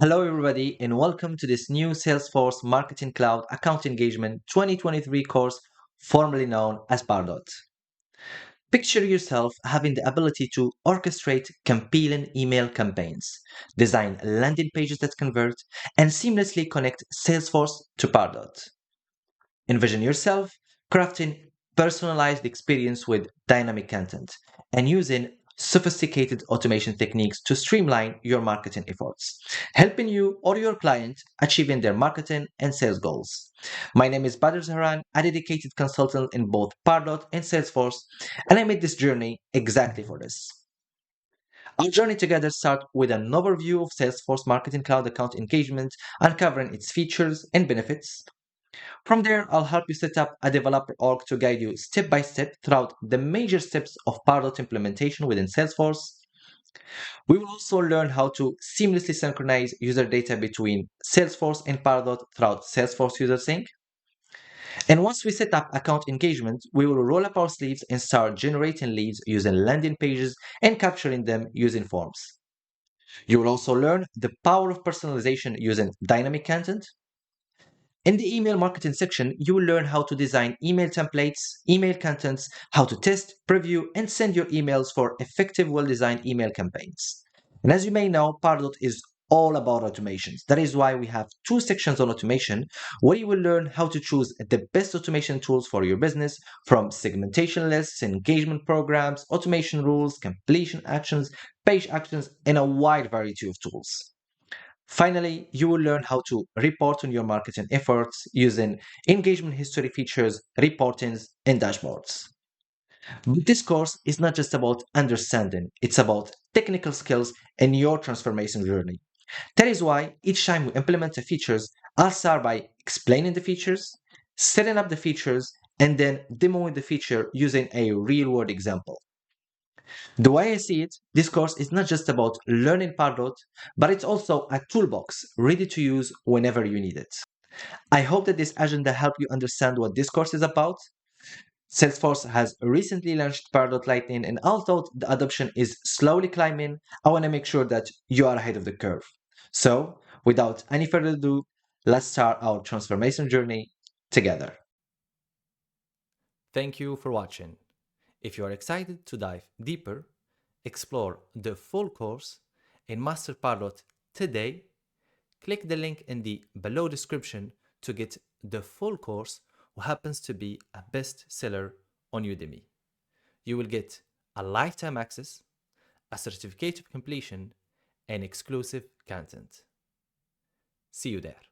Hello, everybody, and welcome to this new Salesforce Marketing Cloud Account Engagement 2023 course, formerly known as Pardot. Picture yourself having the ability to orchestrate compelling email campaigns, design landing pages that convert, and seamlessly connect Salesforce to Pardot. Envision yourself crafting personalized experience with dynamic content and using sophisticated automation techniques to streamline your marketing efforts, helping you or your client achieving their marketing and sales goals. My name is Badr Zahran, a dedicated consultant in both Pardot and Salesforce, and I made this journey exactly for this. Our journey together starts with an overview of Salesforce Marketing Cloud account engagement, uncovering its features and benefits. From there, I'll help you set up a developer org to guide you step by step throughout the major steps of Pardot implementation within Salesforce. We will also learn how to seamlessly synchronize user data between Salesforce and Pardot throughout Salesforce User Sync. And once we set up account engagement, we will roll up our sleeves and start generating leads using landing pages and capturing them using forms. You will also learn the power of personalization using dynamic content. In the email marketing section, you will learn how to design email templates, email contents, how to test, preview, and send your emails for effective, well-designed email campaigns. And as you may know, Pardot is all about automations. That is why we have two sections on automation, where you will learn how to choose the best automation tools for your business, from segmentation lists, engagement programs, automation rules, completion actions, page actions, and a wide variety of tools. Finally, you will learn how to report on your marketing efforts using engagement history features, reportings, and dashboards. But this course is not just about understanding, it's about technical skills and your transformation journey. That is why each time we implement the features, I'll start by explaining the features, setting up the features, and then demoing the feature using a real world example. The way I see it, this course is not just about learning Pardot, but it's also a toolbox ready to use whenever you need it. I hope that this agenda helped you understand what this course is about. Salesforce has recently launched Pardot Lightning, and although the adoption is slowly climbing, I want to make sure that you are ahead of the curve. So, without any further ado, let's start our transformation journey together. Thank you for watching. If you are excited to dive deeper, explore the full course, and master Pardot today, click the link in the below description to get the full course, who happens to be a bestseller on Udemy. You will get a lifetime access, a certificate of completion, and exclusive content. See you there.